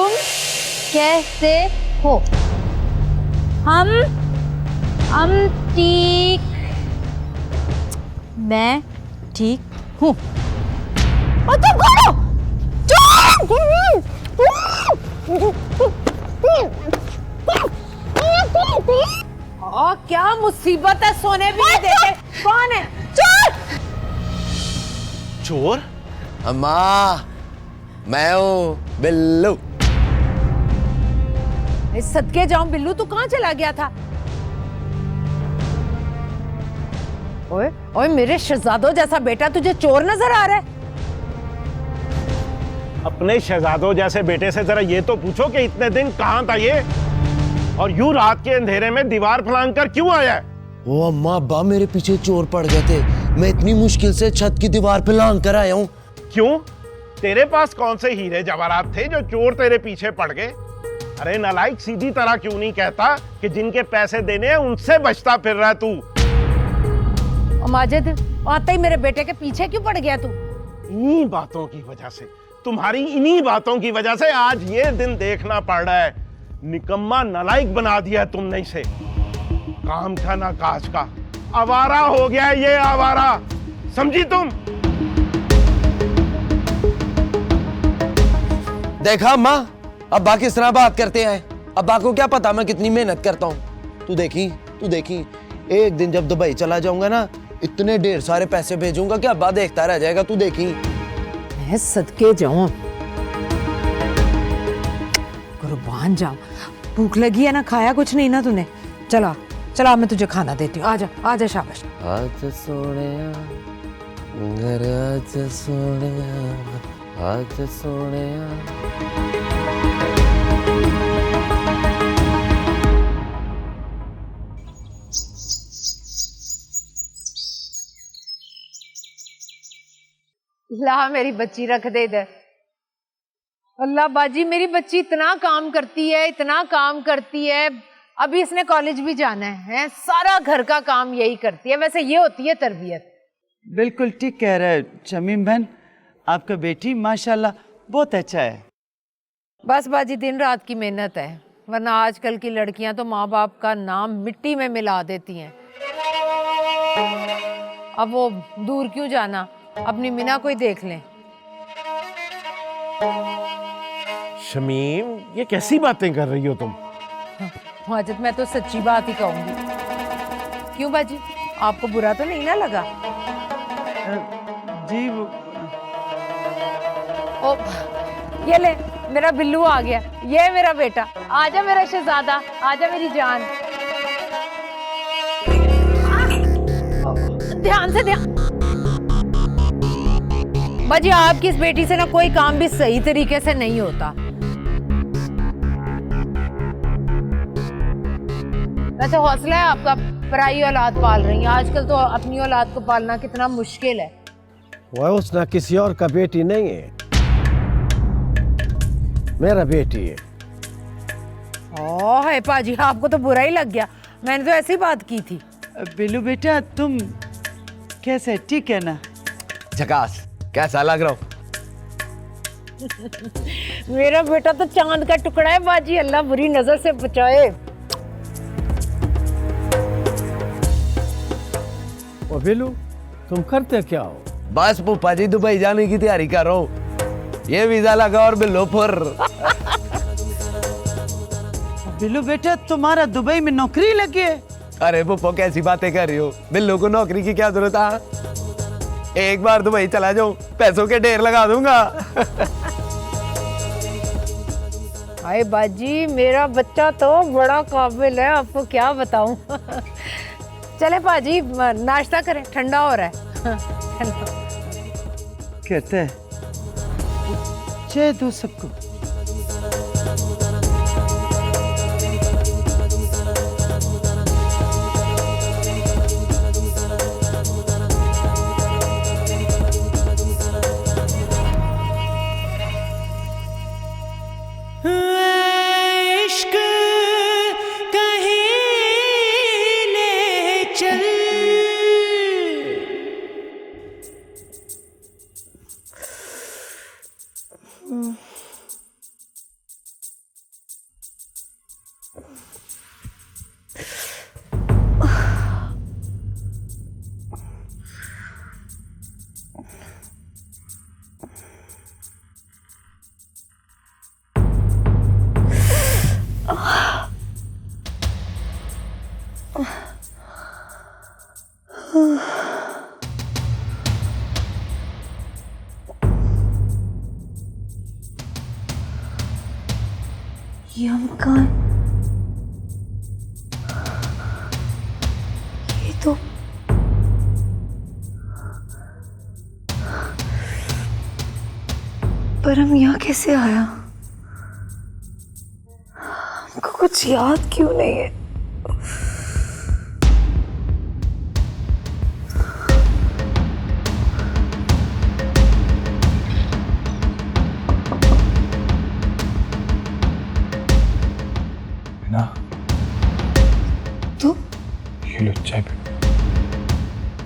तुम कैसे हो? हम ठीक, मैं ठीक हूँ। और तुम कौन हो? क्या मुसीबत है, सोने भी नहीं देते। कौन है? चोर! चोर? अम्मा, मैं हूँ बिल्लू। सदके जाऊं बिल्लू, तू कहाँ चला गया था? ओए ओए, मेरे शहजादों जैसा बेटा तुझे चोर नजर आ रहा है? अपने शहजादों जैसे बेटे से जरा ये तो पूछो कि इतने दिन कहाँ था ये, और यूं रात के अंधेरे में दीवार फलांग कर क्यों आया है? ओ अम्मा अब्बा, मेरे पीछे चोर पड़ गए थे। मैं इतनी मुश्किल से छत की दीवार पे लांग कर आया हूँ। क्यों? तेरे पास कौन से हीरे जवाहरात थे जो चोर तेरे पीछे पड़ गए? अरे नालायक, सीधी तरह क्यों नहीं कहता कि जिनके पैसे देने हैं उनसे बचता फिर रहा तू? माजिद, आते ही मेरे बेटे के पीछे क्यों पड़ गया तू? इन्हीं बातों की वजह से, तुम्हारी इन्हीं बातों की वजह से आज ये दिन देखना पड़ रहा है। निकम्मा नालायक बना दिया है तुमने इसे। काम का ना काज का, आवारा हो गया है ये, आवारा। समझी तुम? देखा अम्मा, अब्बा किस तरह बात करते हैं। अब्बा को क्या पता मैं कितनी मेहनत करता हूँ। तू देखी, एक दिन जब दुबई चला जाऊंगा ना, इतने ढेर सारे पैसे भेजूंगा कि अब्बा देखता रह जाएगा। तू देखी। मैं सदके जाऊं, कुर्बान जाऊं। भूख लगी है ना, खाया कुछ नहीं ना तूने? चला चला, मैं तुझे खाना देती हूँ। आजा आजा, शाबाश। आज सोनिया, घर आज सोनिया, आज सोनिया। ला, मेरी बच्ची रख दे इधर। अल्लाह बाजी, मेरी बच्ची इतना काम करती है, इतना काम करती है। अभी इसने कॉलेज भी जाना है, सारा घर का काम यही करती है। वैसे ये होती है तरबियत। बिल्कुल ठीक कह रहा है शमीम बहन, आपका बेटी माशाल्लाह बहुत अच्छा है। बस बाजी, दिन रात की मेहनत है, वरना आजकल की लड़कियां तो माँ बाप का नाम मिट्टी में मिला देती हैं। अब वो दूर क्यों जाना, अपनी मिना को ही देख लें। शमीम, ये कैसी बातें कर रही हो तुम? माजिद, मैं तो सच्ची बात ही कहूंगी। क्यों बाजी, आपको बुरा तो नहीं ना लगा? जी ओ, ये ले, मेरा बिल्लू आ गया। ये मेरा बेटा, आजा मेरा शहजादा, आजा मेरी जान। ध्यान से, ध्यान। बाजी, आपकी इस बेटी से ना कोई काम भी सही तरीके से नहीं होता। वैसे हौसला है आपका, पराई औलाद पाल रही है। आजकल तो अपनी औलाद को पालना कितना मुश्किल है। वह उसना किसी और का बेटी नहीं है, मेरा बेटी है। ओह पाजी, आपको तो बुरा ही लग गया। मैंने तो ऐसी बात की थी। बिल्लू बेटा, तुम कैसे, ठीक है ना? झकास, कैसा लग रहा हूँ? मेरा बेटा तो चांद का टुकड़ा है बाजी, अल्लाह बुरी नजर से बचाए। ओ बिल्लू, तुम करते क्या हो? बस पुप्पा जी, दुबई जाने की तैयारी कर रहा हूँ। ये वीजा लगा और बिल्लो फुर। बिल्लू बेटा, तुम्हारा दुबई में नौकरी लगी है? अरे पुप्पो, कैसी बातें कर रही हो? बिल्लो को नौकरी की क्या जरूरत है? एक बार दुबई चला जाऊं, पैसों के ढेर लगा दूंगा। हाय बाजी, मेरा बच्चा तो बड़ा काबिल है, आपको क्या बताऊं। चले बाजी, नाश्ता करें, ठंडा हो रहा है। कहते हैं चाय दो सबको। ये हम कहाँ? ये तो पर हम यहाँ कैसे आया? हमको कुछ याद क्यों नहीं है? तू? ये लो चाय पी।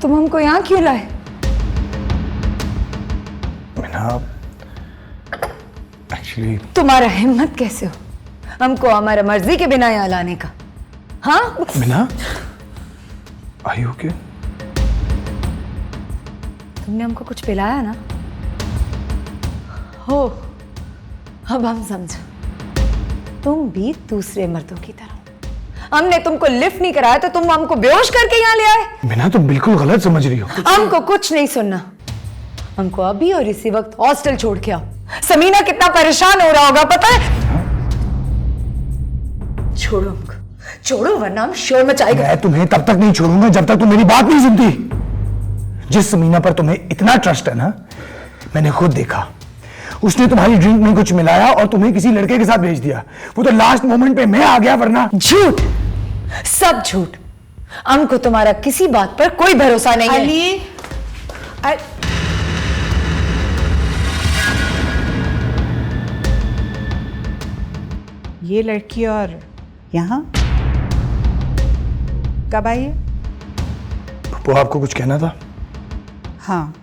तुम हमको यहाँ क्यों लाए? एक्चुअली तुम्हारा हिम्मत कैसे हो हमको हमारा मर्जी के बिना यहाँ लाने का? हाँ? Meena, are you okay? तुमने हमको कुछ पिलाया ना? हो, अब हम समझो। तुम भी दूसरे मर्दों की तरह। हमने तुमको लिफ्ट नहीं कराया तो तुम हमको बेहोश करके यहाँ ले आए? मीना, तुम बिल्कुल गलत समझ रही हो। हमको कुछ नहीं सुनना। हमको अभी और इसी वक्त हॉस्टल छोड़ के आओ। समीना कितना परेशान हो रहा होगा पता है? छोड़ो हमको, छोड़ो वरना हम शोर मचाएंगे। मैं तुम्हें तब तक नहीं छोड़ूंगा जब तक तुम मेरी बात नहीं सुनती। जिस समीना पर तुम्हें इतना ट्रस्ट है ना, मैंने खुद देखा। उसने तुम्हारी ड्रिंक में कुछ मिलाया और तुम्हें किसी लड़के के साथ भेज दिया। वो तो लास्ट मोमेंट पे मैं आ गया, वरना। झूठ, सब झूठ। हमको तुम्हारा किसी बात पर कोई भरोसा नहीं है। ये लड़की और यहाँ कब आई है? वो आपको कुछ कहना था? हाँ,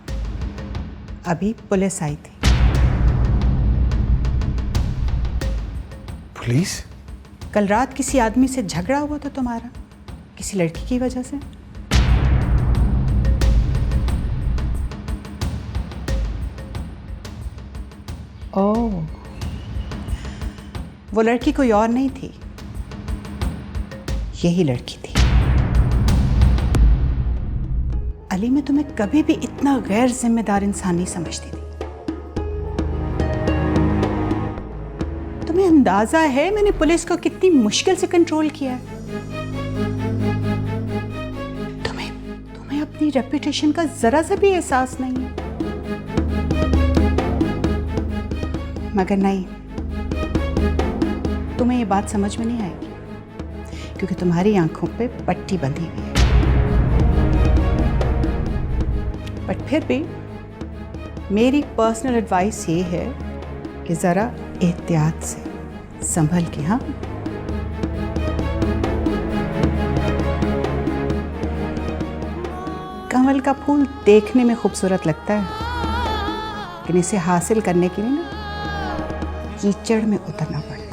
अभी पुलिस आई थी। पुलिस? कल रात किसी आदमी से झगड़ा हुआ था तुम्हारा, किसी लड़की की वजह से। ओह, वो लड़की कोई और नहीं थी, यही लड़की थी। अली, मैं तुम्हें कभी भी इतना गैर जिम्मेदार इंसान नहीं समझती थी। तुम्हें अंदाजा है मैंने पुलिस को कितनी मुश्किल से कंट्रोल किया है? तुम्हें अपनी रेपुटेशन का जरा सा भी एहसास नहीं है। मगर नहीं, तुम्हें ये बात समझ में नहीं आएगी क्योंकि तुम्हारी आंखों पे पट्टी बंधी हुई है। बट फिर भी मेरी पर्सनल एडवाइस ये है कि ज़रा एहतियात से, संभल के। हाँ, कमल का फूल देखने में खूबसूरत लगता है, लेकिन इसे हासिल करने के लिए ना कीचड़ में उतरना पड़ता है।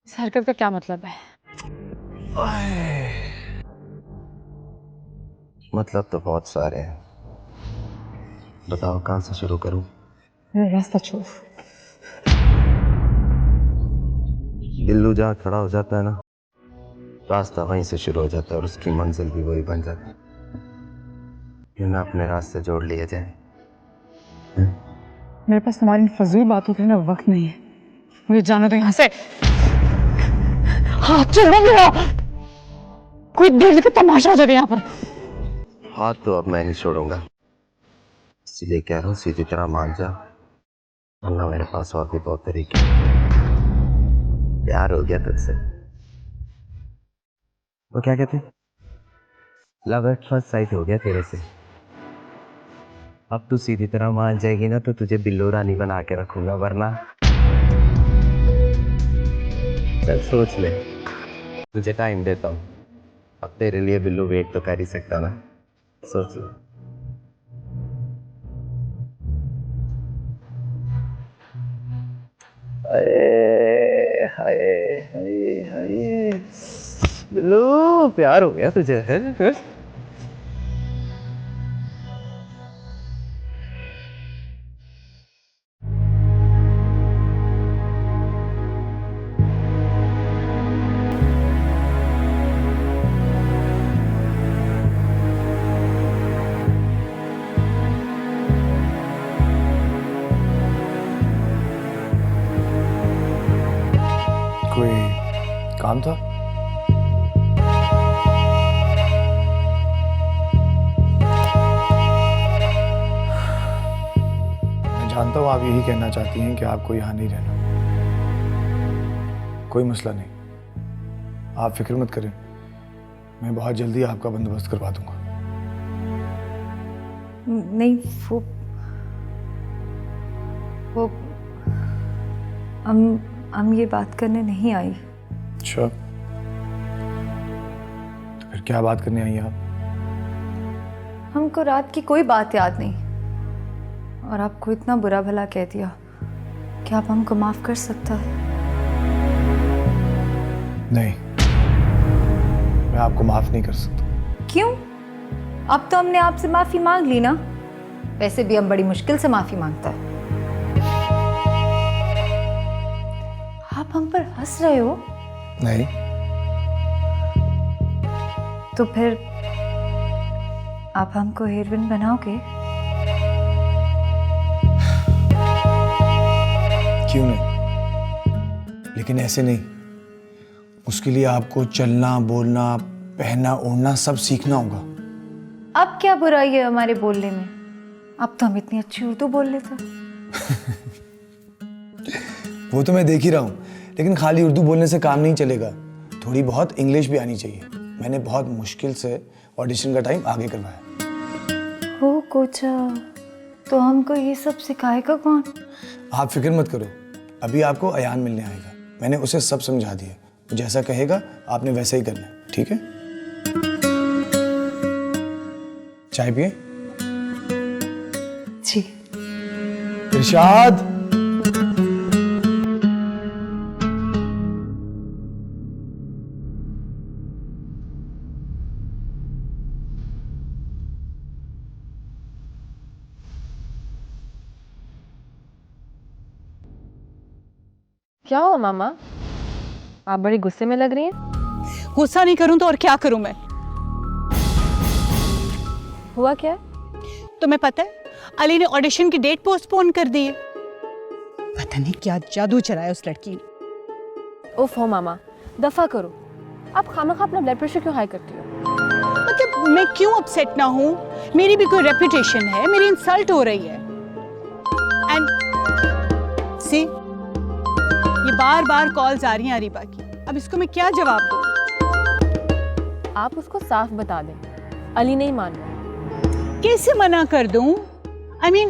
इस हरकत का क्या मतलब है? मतलब तो बहुत सारे हैं। बताओ कहाँ से शुरू करूं? रास्ता छोड़। बिल्लू जहाँ खड़ा हो जाता है ना, रास्ता वहीं से शुरू हो जाता है और उसकी मंजिल भी वही बन जाती है। क्यों ना अपने रास्ते जोड़ लिए जाए। मेरे पास तुम्हारी फजूल बातों के लिए वक्त नहीं है। मुझे जाना तो यहाँ से। हाँ चलो मेरा, कोई देख के तमाशा हो जाएगा यहाँ पर। हाथ तो अब मैं नहीं छोड़ूंगा, इसलिए कह रहा हूँ सीधी तरह मान जा, वरना मेरे पास और भी बहुत तरीके। प्यार हो गया तुझसे, वो क्या कहते, लव एट फर्स्ट साइट हो गया तेरे से। अब तू सीधी तरह मान जाएगी ना तो तुझे बिल्लो रानी बना के रखूंगा, वरना चल सोच ले, तुझे टाइम देता हूँ। अब तेरे लिए बिल्लो वेट तो कर ही सकता ना, सोच ले। हाय हाय हाय हाय, बिल्लो प्यार हो गया तुझे है? कोई काम था? मैं जानता हूँ आप यही कहना चाहती हैं कि आपको यहाँ नहीं रहना। कोई मसला नहीं, आप फिक्र मत करें, मैं बहुत जल्दी आपका बंदोबस्त करवा दूंगा। नहीं, वो हम ये बात करने नहीं आई। अच्छा, तो फिर क्या बात करने आई आप? हमको रात की कोई बात याद नहीं, और आपको इतना बुरा भला कह दिया, क्या आप हमको माफ कर सकता है? नहीं, मैं आपको माफ नहीं कर सकता। क्यों? अब तो हमने आपसे माफी मांग ली ना। वैसे भी हम बड़ी मुश्किल से माफी मांगता है। आप हम पर हंस रहे हो? नहीं। तो फिर आप हमको हीरोइन बनाओगे? क्यों नहीं, लेकिन ऐसे नहीं। उसके लिए आपको चलना, बोलना, पहनना, ओढ़ना सब सीखना होगा। अब क्या बुराई है हमारे बोलने में? अब तो हम इतनी अच्छी उर्दू बोल लेते। वो तो मैं देख ही रहा हूँ, लेकिन खाली उर्दू बोलने से काम नहीं चलेगा, थोड़ी बहुत इंग्लिश भी आनी चाहिए। मैंने बहुत मुश्किल से ऑडिशन का टाइम आगे करवाया। हो कोचा, तो हमको ये सब सिखाएगा कौन? आप फिक्र मत करो, अभी आपको अयान मिलने आएगा, मैंने उसे सब समझा दिया। वो जैसा कहेगा आपने वैसा ही करना है, ठीक है? चाय पिए? जी। इरशाद, क्या हुआ मामा, आप बड़ी गुस्से में लग रही हैं। गुस्सा नहीं करूं तो और क्या करूं मैं? हुआ क्या? तुम्हें पता है अली ने ऑडिशन की डेट पोस्टपोन कर दी है। पता नहीं क्या जादू चलाया उस लड़की ने। उफ हो मामा, दफा करो। आप खामखा अपना ब्लड प्रेशर क्यों हाई करती हो? मतलब मैं क्यों अपसेट ना हूं? मेरी भी कोई रेपुटेशन है, मेरी इंसल्ट हो रही है। एंड सी, ये बार बार कॉल्स आ रही हैं अरीबा की, अब इसको मैं क्या जवाब दूं? आप उसको साफ बता दें, अली नहीं मान रहा। कैसे मना कर दूं? I mean,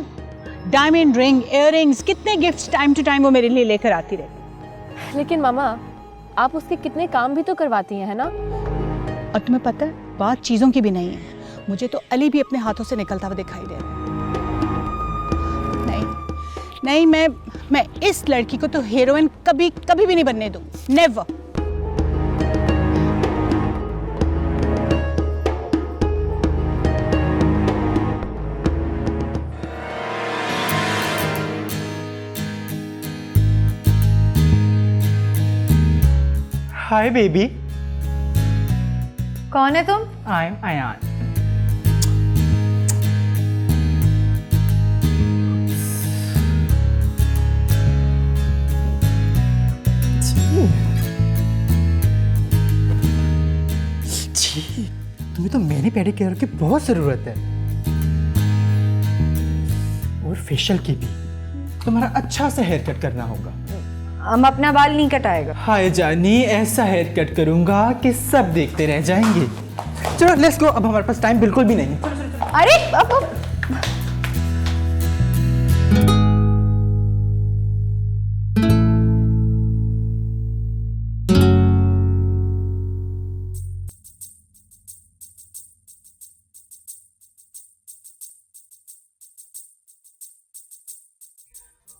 diamond ring, earrings, कितने गिफ्ट्स टाइम टू टाइम वो मेरे लिए लेकर आती रहती। लेकिन मामा, आप उसके कितने काम भी तो करवाती हैं, है ना? और तुम्हें पता है बात चीजों की भी नहीं है, मुझे तो अली भी अपने हाथों से निकलता हुआ दिखाई दे रहा है। नहीं, मैं इस लड़की को तो हीरोइन कभी कभी भी नहीं बनने दूं, नेवर। Hi baby. कौन है तुम? I am Ayan. जी, तुम्हें तो मेरी पेडिक्योर की बहुत जरूरत है, और फेशियल की भी। तुम्हारा अच्छा सा हेयर कट करना होगा। हम अपना बाल नहीं कटाएगा। हाय जानी, ऐसा हेयर कट करूंगा कि सब देखते रह जाएंगे। चलो लेट्स गो, अब हमारे पास टाइम बिल्कुल भी नहीं है। अरे अब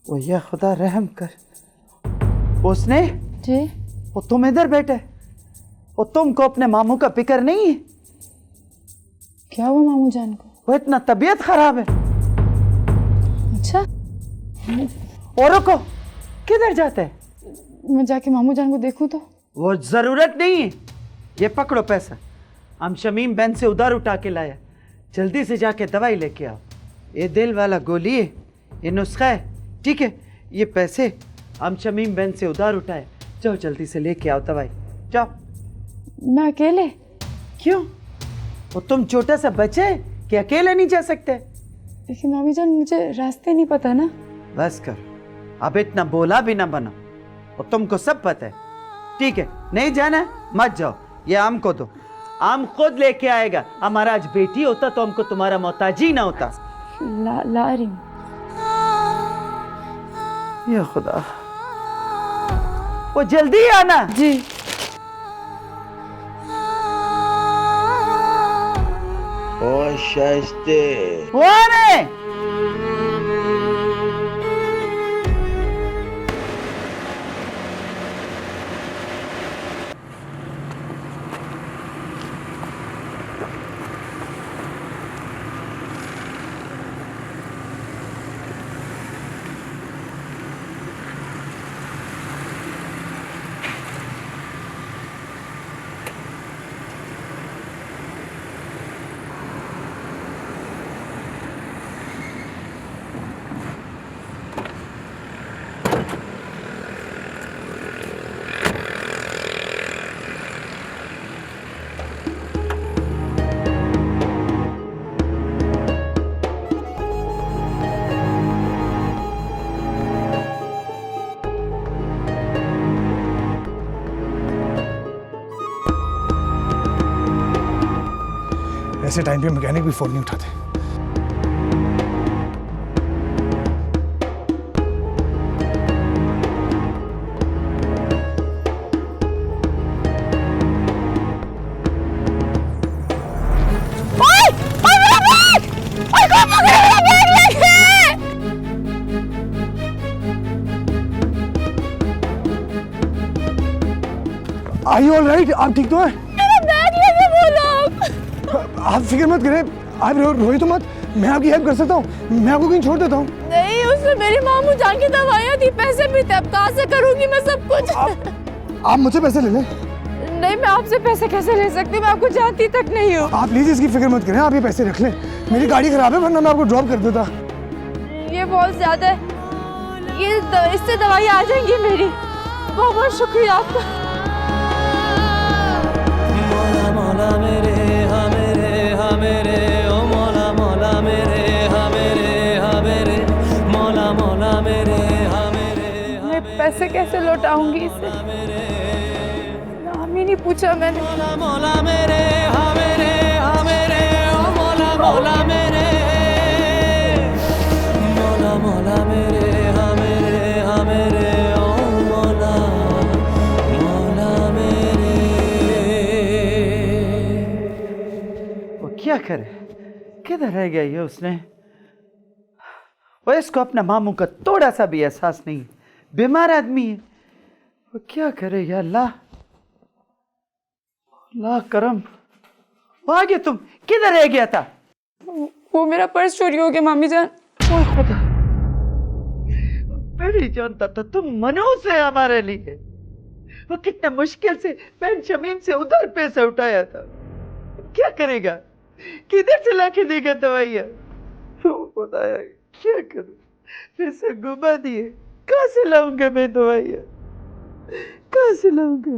ओ या खुदा रहम कर। उसने जी वो तुम इधर बैठे, वो तुमको अपने मामू का फिक्र नहीं है? क्या हुआ मामू जान को? वो इतना तबीयत खराब है। अच्छा औरों को किधर जाते हैं? मैं जाके मामू जान को देखूं तो? वो जरूरत नहीं है। ये पकड़ो पैसा, हम शमीम बहन से उधार उठा के लाया। जल्दी से जाके दवाई लेके आओ। ये दिल वाला गोली है, ये नुस्खा है, ठीक है? ये पैसे हम शमीम बहन से उधार उठाए। जाओ जल्दी से लेके आओ दवाई, जाओ। मैं अकेले? क्यों? वो तुम छोटा सा बच्चा है कि अकेले नहीं जा सकते? देखिए मामी जान, मुझे रास्ते नहीं पता ना। बस कर, अब इतना बोला भी ना बनो। और तुमको सब पता है, ठीक है? नहीं जाना है मत जाओ। ये आम को दो, आम खुद लेके आएगा। हमारा आज बेटी होता तो हमको तुम्हारा मोहताजी ना होता। ला रही हूँ। या खुदा, वो जल्दी आना। जी। ओ शाइस्ते, वो आ रहे। ऐसे टाइम पे मैकेनिक भी फोन नहीं उठाते। Are you all right? आप ठीक तो हैं? मेरा बैग लेके वो लोग। आप फिक्र मत करें, आप रोइए तो मत। मैं आपकी हेल्प कर सकता हूँ, मैं आपको कहीं छोड़ देता हूँ। नहीं, उसने मेरी मामू जान की दवाइयाँ दी, पैसे भी थे। अब कहाँ से करूँगी मैं सब कुछ? आप मुझसे पैसे ले लें। नहीं, मैं आपसे पैसे कैसे ले सकती हूँ? मैं आपको जानती तक नहीं हूँ। आप प्लीज इसकी फिक्र मत करें, आप ये पैसे रख लें। मेरी गाड़ी खराब है, वरना मैं आपको ड्रॉप कर देता। ये बहुत ज्यादा है, इससे दवाइयाँ आ जाएंगी मेरी। बहुत बहुत शुक्रिया आपका। मौला मेरे हा मेरे हा मेरे ओ मौला मौला मेरे हा मेरे हा मेरे मौला मौला मेरे हा मेरे। मैं पैसे कैसे लौटाऊंगी इसे? नाम ही नहीं पूछा मैंने। मौला मेरे हा मेरे हा मेरे ओ मौला मौला मेरे मौला मौला मेरे हा मेरे हा मेरे ओ मौला मौला मेरे। वो क्या करे? किधर रह गया ये उसने? वो इसको अपना मामू का थोड़ा सा भी एहसास नहीं। बीमार आदमी है, वो क्या करे? या अल्लाह, अल्लाह करम। वो आगे तुम किधर रह गया था? वो मेरा पर्स चोरी हो गया मामी जान। ओए खुदा, मैं नहीं जानता था तुम मनहूस है हमारे लिए। वो कितना मुश्किल से बहन शमीम से उधर पैसा उठाया था। क्या करेगा? किधर से लाके देगा दवाइयाँ? खुदाया, क्या करूं? फिर से घुमा दिए। कहाँ से लाऊंगा मैं दवाइयाँ? कहाँ से लाऊंगा?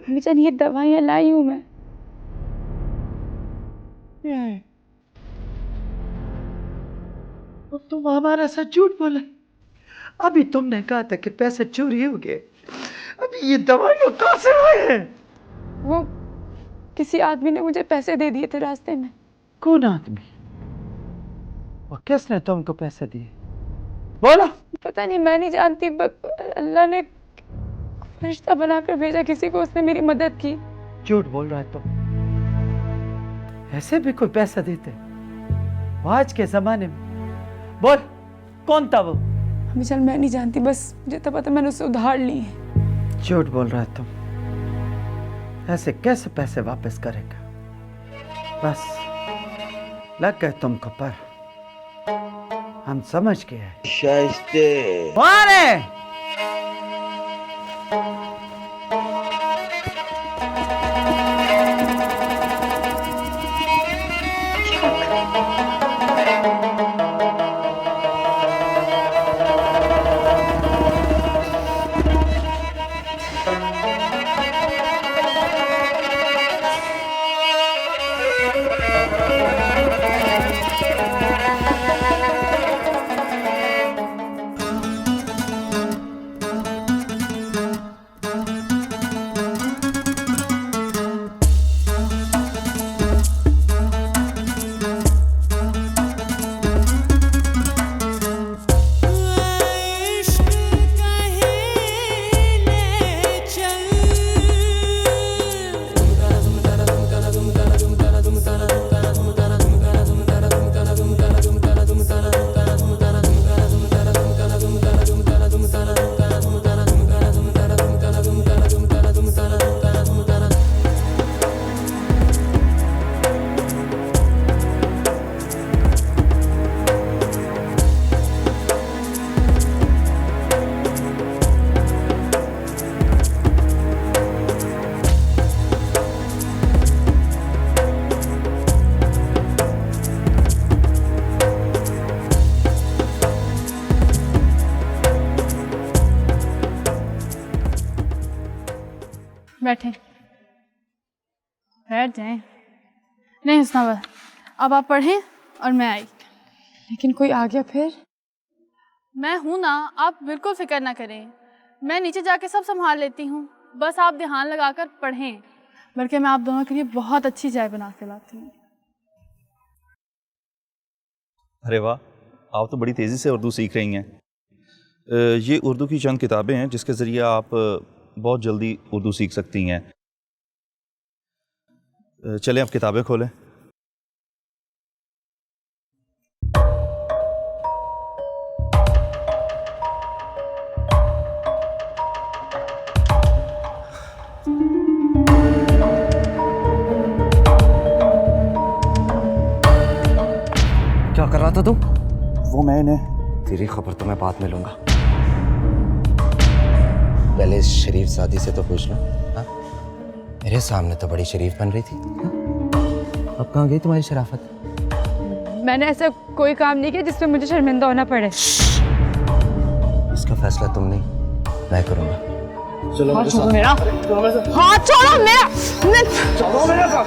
मामी जान, ये दवाइयाँ लाई हूँ मैं। क्या है? और तुम हमारा साथ झूठ बोला। अभी तुमने कहा था कि पैसे चोरी हो गए, अभी ये दवाइयाँ कहाँ से आए हैं? वो किसी आदमी ने मुझे पैसे दे दिए थे रास्ते में। कौन आदमी? और किसने तुमको पैसे दिए? बोलो। पता नहीं, मैं नहीं जानती। अल्लाह ने फरिश्ता बनाकर भेजा किसी को, उसने मेरी मदद की। झूठ बोल रहा है तुम। ऐसे भी कोई पैसा देते? वो आज के जमाने में। बोल, कौन था वो? अभी चल मैं नहीं जानती, बस मुझे तो पता मैंने उससे उधार ली है। झूठ बोल रहा है तुम। ऐसे कैसे पैसे वापस करेगा? बस लग गए तुमको, पर हम समझ गए। शाइस्ते कौन है? बैठे, बैठ जाएं। नहीं हुस्नाबाद, अब आप पढ़ें और मैं आई। लेकिन कोई आ गया फिर? मैं हूं ना, आप बिल्कुल फिक्र ना करें। मैं नीचे जाके सब संभाल लेती हूँ, बस आप ध्यान लगाकर पढ़ें। बल्कि मैं आप दोनों के लिए बहुत अच्छी चाय बना के लाती हूँ। अरे वाह, आप तो बड़ी तेज़ी से उर्दू सीख रही हैं। ये उर्दू की चंद किताबें हैं जिसके ज़रिए आप बहुत जल्दी उर्दू सीख सकती हैं। चलें, अब किताबें खोलें। क्या कर रहा था तू? वो मैंने तेरी खबर तो मैं बाद में लूंगा, पहले इस शरीफ शादी से तो पूछ लो। हाँ? मेरे सामने तो बड़ी शरीफ बन रही थी, अब कहाँ गई तुम्हारी शराफत? मैंने ऐसा कोई काम नहीं किया जिसमें मुझे शर्मिंदा होना पड़े। इसका फैसला तुम नहीं, मैं करूंगा। चलो हाथ छोड़ो मेरा, हाथ छोड़ो मेरा, चलो मेरे साथ।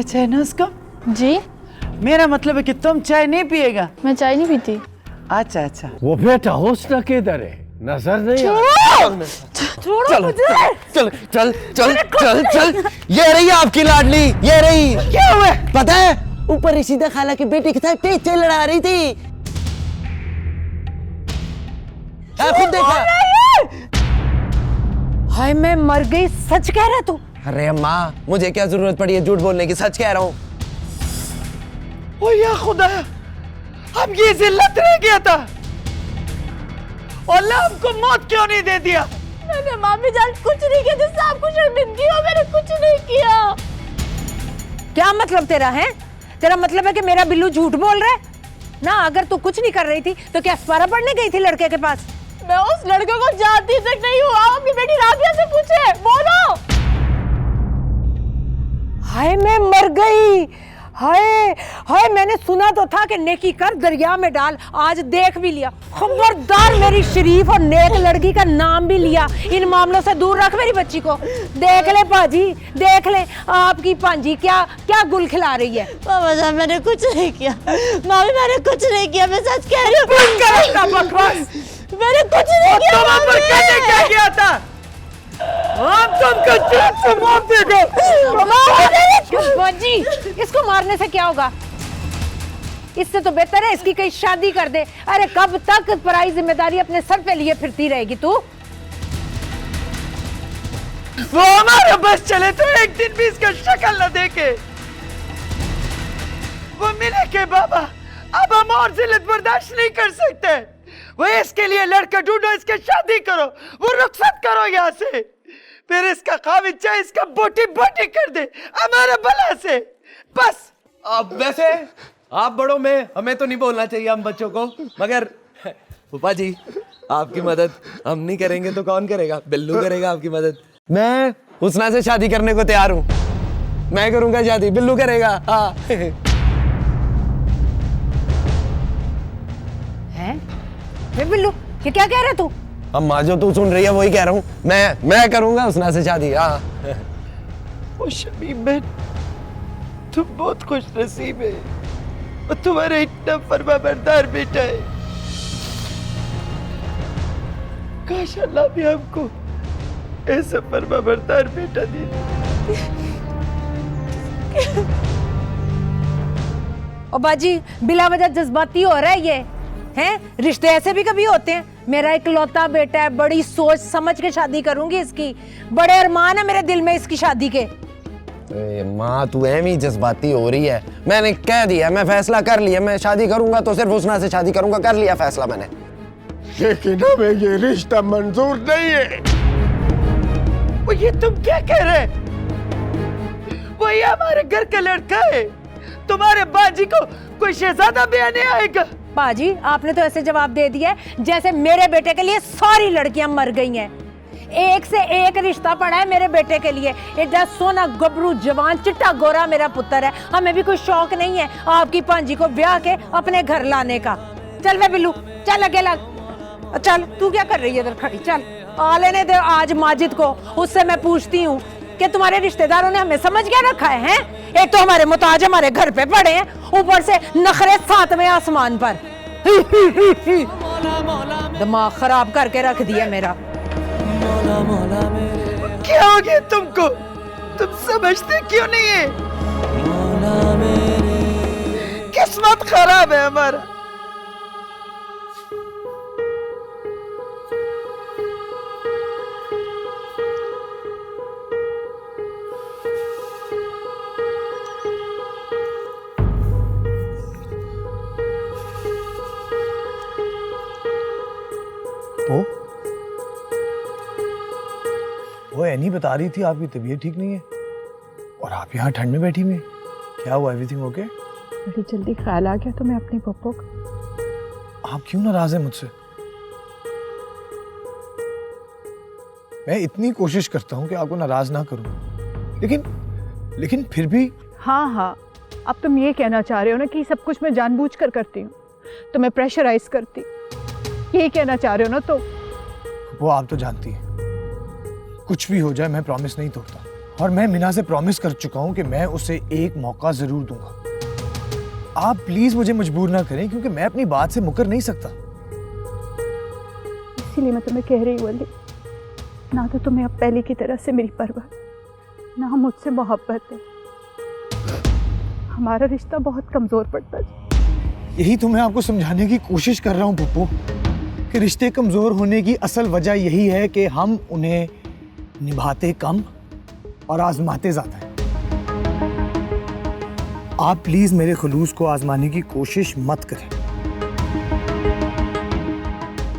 चाय ना उसको? जी, मेरा मतलब है कि तुम चाय नहीं पिएगा। मैं चाय नहीं पीती। अच्छा अच्छा। वो बेटा हुस्ना किधर है? नजर नहीं छोड़ो मुझे। चल चल चल चल चल, ये रही आपकी लाडली, ये रही। क्या हुआ? पता है, ऊपर रशीदा खाला की बेटी के साथ पेचे लड़ा रही थी। खुद देखा। हाय मैं मर गई, सच कह रहा तू? अरे अम्मा, मुझे क्या जरूरत पड़ी है झूठ बोलने की, सच कह रहा हूँ। ओ या खुदा, अब ये जिल्लत रह गया था। अल्लाह हमको मौत क्यों नहीं दे दिया? मैंने मामी जान कुछ नहीं किया जिससे आपको शर्मिंदगी हो, मैंने कुछ नहीं किया। क्या मतलब तेरा है? तेरा मतलब है कि मेरा बिल्लू झूठ बोल रहा है ना? अगर तू कुछ नहीं कर रही थी तो क्या सवारा पढ़ने गई थी लड़के के पास? मैं उस लड़के को जानती तक नहीं हूँ। आप अपनी बेटी राबिया से पूछे, बोलो। हाय मैं मर गई। हाय हाय, मैंने सुना तो था कि नेकी कर दरिया में डाल, आज देख भी लिया। खबरदार मेरी शरीफ और नेक लड़की का नाम भी लिया। इन मामलों से दूर रख मेरी बच्ची को। देख ले पाजी, देख ले आपकी पांजी क्या क्या गुल खिला रही है। मामा साहब मैंने कुछ नहीं किया, मामी मैंने कुछ नहीं किया, मैं सच कह रही हूँ। मैंने कुछ नहीं किया। क्या किया था? हम तुमको चैन से मार देगा। पांजी, इसको मारने से क्या होगा? इससे तो बेहतर है इसकी कहीं शादी कर दे। अरे कब तक पराई जिम्मेदारी अपने सर पे लिए फिरती रहेगी तू? वो हमारे बस चले तो एक दिन भी इसका शक्ल न देखे। वो मिले के बाबा, अब हम और जिल्लत बर्दाश्त नहीं कर सकते। वो इसके लिए लड़का ढूंढो, इसके शादी करो, वो रुखसत करो यहाँ से। फिर इसका खाविद चाहे इसका बोटी बोटी कर दे हमारे भला से, बस। अब वैसे आप बड़ों में हमें तो नहीं बोलना चाहिए हम बच्चों को, मगर फूफा जी आपकी मदद हम नहीं करेंगे तो कौन करेगा? बिल्लू करेगा आपकी मदद। मैं हुस्ना से शादी करने को तैयार हूँ, मैं करूंगा शादी, बिल्लू करेगा। हाँ। हैं? बिल्लू ये क्या कह रहा तू? अब माँ जो तू सुन रही है वही कह रहा हूँ, मैं करूंगा हुस्ना से शादी। हाँ। ओ शमीम बहन, तुम बहुत खुश नसीब है और तुम्हारा इतना फरमाबरदार बेटा है। काश अल्लाह भी हमको ऐसा फरमाबरदार बेटा दे। ओ बाजी, बिला वजह जज्बाती हो रहा है ये हैं? रिश्ते ऐसे भी कभी होते हैं? मेरा इकलौता बेटा है, बड़ी सोच समझ के शादी करूंगी इसकी। बड़े अरमान है मेरे दिल में इसकी शादी के। माँ तू ऐवी जज्बाती हो रही है। मैंने कह दिया, मैं फैसला कर लिया, मैं शादी करूंगा तो सिर्फ हुस्ना से शादी करूंगा, कर लिया फैसला मैंने। लेकिन हमें ये रिश्ता मंजूर नहीं है। वो ये तुम क्या कह रहे? वो ये हमारे घर का लड़का है, तुम्हारे बाजी को कोई शहजादा भी नहीं आएगा। बाजी आपने तो ऐसे जवाब दे दिया है जैसे मेरे बेटे के लिए सारी लड़कियां मर गई हैं। एक से एक रिश्ता पड़ा है मेरे बेटे के लिए। एडा सोना गबरू जवान चिट्टा गोरा मेरा पुत्र है। हमें भी कोई शौक नहीं है आपकी भांजी को ब्याह के अपने घर लाने का। चल वे बिल्लू, चल लगे लग। चल तू क्या कर रही है इधर खड़ी? चल आ लेने दे आज माजिद को, उससे मैं पूछती हूँ कि तुम्हारे रिश्तेदारों ने हमें समझ क्या रखा है? एक तो हमारे मुताज हमारे घर पे पड़े हैं, ऊपर से नखरे सातवें आसमान पर। दिमाग खराब करके रख दिया मेरा। क्या हो गया तुमको? तुम समझते क्यों नहीं है? किस्मत खराब है हमारा। वो एनी बता रही थी आपकी तबीयत ठीक नहीं है और आप यहाँ ठंड में बैठी हुई हैं। क्या हुआ? Everything okay? बड़ी जल्दी ख्याल आ गया तुम्हें अपनी पप्पो का। आप क्यों नाराज हैं मुझसे? मैं इतनी कोशिश करता हूँ कि आपको नाराज ना करूँ, लेकिन फिर भी। हाँ, अब तुम ये कहना चाह रहे हो ना कि सब कुछ मैं जानबूझकर करती हूँ, तो मैं प्रेशराइज करती, यही कहना चाह रहे हो ना? तो वो आप तो जानती हैं, कुछ भी हो जाए मैं प्रॉमिस नहीं तोड़ता, और मैं मीना से प्रॉमिस कर चुका हूं कि मैं उसे एक मौका जरूर दूंगा। आप प्लीज मुझे मजबूर ना करें, क्योंकि मैं अपनी बात से मुकर नहीं सकता। इसीलिए मैं तुम्हें कह रही हूँ अली, ना तो तुम्हें अब पहले की तरह से मेरी परवाह, ना मुझसे मोहब्बत है। हमारा रिश्ता बहुत कमजोर पड़ता है। यही तो मैं आपको समझाने की कोशिश कर रहा हूँ पप्पू, कि रिश्ते कमजोर होने की असल वजह यही है कि हम उन्हें निभाते कम और आजमाते ज्यादा हैं। आप प्लीज मेरे खुलूस को आजमाने की कोशिश मत करें,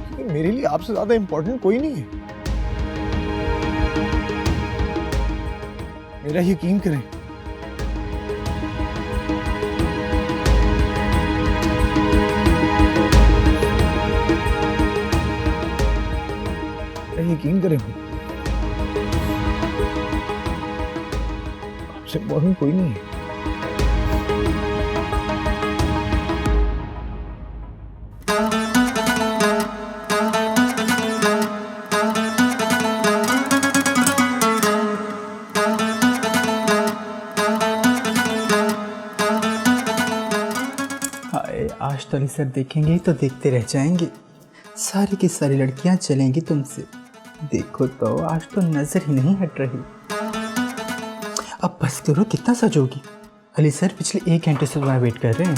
क्योंकि मेरे लिए आपसे ज्यादा इंपॉर्टेंट कोई नहीं है। मेरा यकीन करें। यकीन करें, आपसे इम्पोर्टेंट कोई नहीं है। आज तो अली सर देखेंगे तो देखते रह जाएंगे। सारी की सारी लड़कियां चलेंगी तुमसे। देखो तो आज तो नजर ही नहीं हट रही। अब बस करो, कितना सजोगी? अली सर पिछले 1 घंटे से तुम्हारा वेट कर रहे हैं।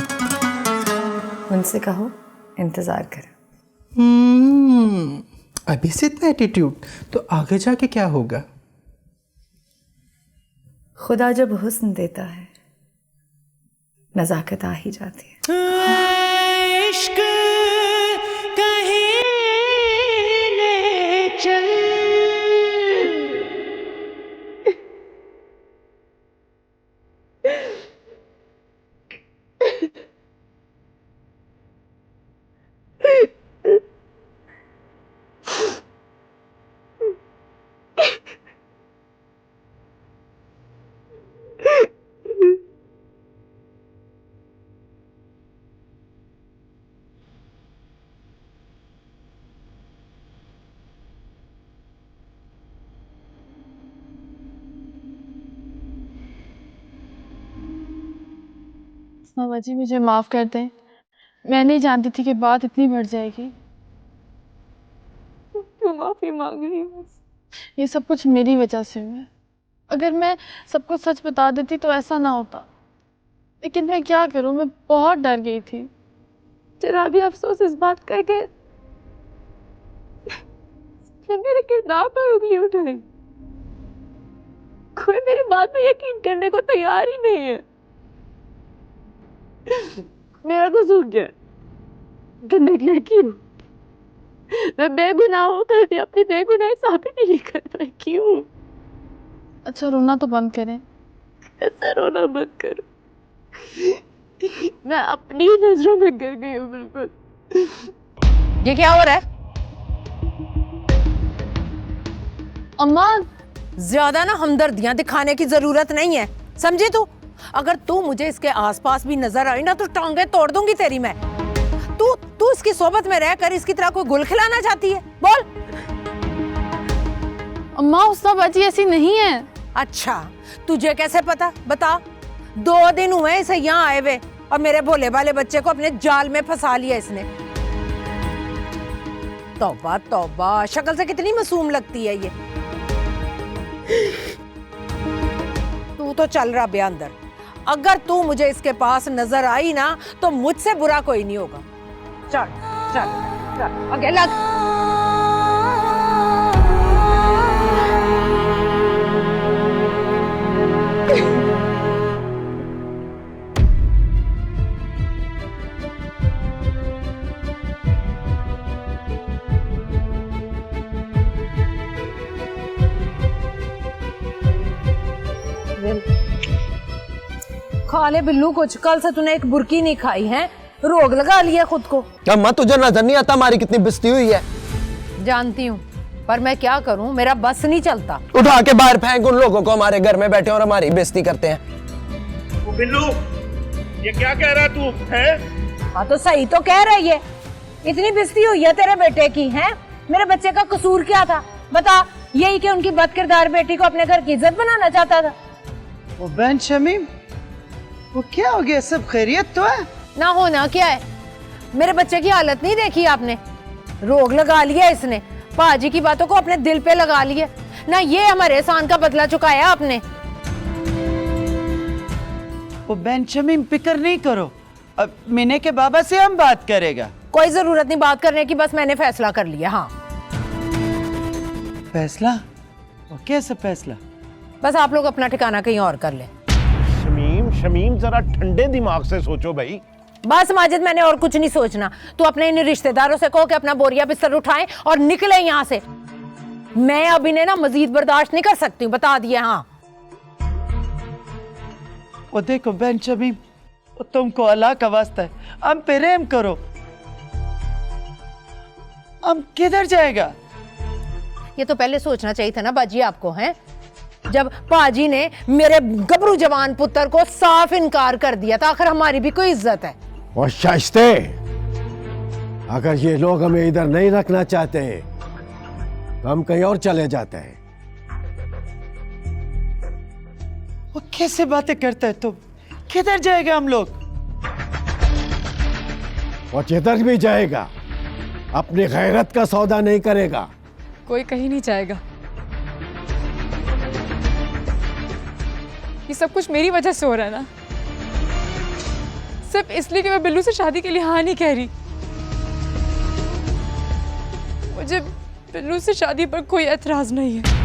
उनसे कहो इंतजार कर। अभी से इतना एटीट्यूड, तो आगे जाके क्या होगा? खुदा जब हुस्न देता है नजाकत आ ही जाती है। इश्क कहीं ले चल, बाबा जी मुझे माफ़ कर दें, मैं नहीं जानती थी कि बात इतनी बढ़ जाएगी। मैं माफ़ी मांग रही हूँ। ये सब कुछ मेरी वजह से हुआ है। अगर मैं सबको सच बता देती तो ऐसा ना होता, लेकिन मैं क्या करूँ, मैं बहुत डर गई थी। जरा भी अफसोस इस बात का कि मेरे किरदार पर उंगली उठाई। कोई मेरी बात में यकीन करने को तैयार ही नहीं है। मेरा कसूर क्या? गंदी लड़की हूँ मैं, बेगुनाह होकर भी अपनी बेगुनाही साबित नहीं कर पाई। क्यों? अच्छा रोना तो बंद करें। ऐसा रोना बंद करो। मैं अपनी नजरों में गिर गई हूँ बिल्कुल। ये क्या हो रहा है? अम्मा ज्यादा ना हमदर्दियां दिखाने की जरूरत नहीं है, समझी तू? अगर तू मुझे इसके आसपास भी नजर आई ना तो टांगे तोड़ दूंगी तेरी मैं। तू इसकी सोबत में रहकर इसकी तरह कोई गुल खिलाना चाहती है? बोल। अम्मा हुस्ना बाजी ऐसी नहीं है। अच्छा तुझे कैसे पता? बता। 2 दिन हुए इसे यहाँ आए हुए और मेरे भोले भाले बच्चे को अपने जाल में फंसा लिया इसने। तौबा तौबा, शक्ल से कितनी मासूम लगती है ये। तू तो चल रहा बे अंदर। अगर तू मुझे इसके पास नजर आई ना तो मुझसे बुरा कोई नहीं होगा। चल चल चल आगे लग। खा ले बिल्लू कुछ, कल से तूने एक बुर्की नहीं खाई है, रोग लगा लिया खुद को। अम्मा तुझे नजर नहीं आता हमारी कितनी बेइज्जती हुई है? जानती हूँ, पर मैं क्या करूँ, मेरा बस नहीं चलता। उठा के बाहर फेंक उन लोगों को हमारे घर में बैठे और हमारी बेइज्जती करते हैं। बिल्लू ये क्या कह रहा तू है? हाँ तो सही तो कह रही है। इतनी बेइज्जती हुई है तेरे बेटे की, है? मेरे बच्चे का कसूर क्या था बता? यही कि उनकी बदकिरदार बेटी को अपने घर की इज्जत बनाना चाहता था। वो बहन शमीम, वो क्या हो गया? सब खैरियत तो है? ना होना क्या है? मेरे बच्चे की हालत नहीं देखी आपने? रोग लगा लिया इसने, पाजी की बातों को अपने दिल पे लगा लिया ना। ये हमारे एहसान का बदला चुकाया आपने। वो बहन शमीम फिक्र नहीं करो, अब मीने के बाबा से हम बात करेगा। कोई जरूरत नहीं बात करने की, बस मैंने फैसला कर लिया। हाँ फैसला? वो कैसा फैसला? बस आप लोग अपना ठिकाना कहीं और कर ले। शमीम जरा ठंडे दिमाग से सोचो भाई। बस माजिद मैंने और कुछ नहीं सोचना। तू अपने इन रिश्तेदारों से कहो कि अपना बोरिया बिस्तर उठाएं और निकले यहाँ से। मैं अब इन्हें ना मजीद बर्दाश्त नहीं कर सकती हूँ, बता दिया। हाँ वो देखो बहन शमीम, तुमको अल्लाह का वास्ता है हम पे रहम करो। हम किधर जाएगा? ये तो पहले सोचना चाहिए था ना बाजी आपको, हैं? जब पाजी ने मेरे गबरू जवान पुत्र को साफ इनकार कर दिया था, आखिर हमारी भी कोई इज्जत है। और शाइस्ते, अगर ये लोग हमें इधर नहीं रखना चाहते तो हम कहीं और चले जाते हैं। वो कैसे बातें करता है तुम? किधर जाएगा हम लोग? और जिधर भी जाएगा अपनी गैरत का सौदा नहीं करेगा। कोई कहीं नहीं जाएगा। ये सब कुछ मेरी वजह से हो रहा है ना, सिर्फ इसलिए कि मैं बिल्लू से शादी के लिए हाँ नहीं कह रही। मुझे बिल्लू से शादी पर कोई एतराज नहीं है।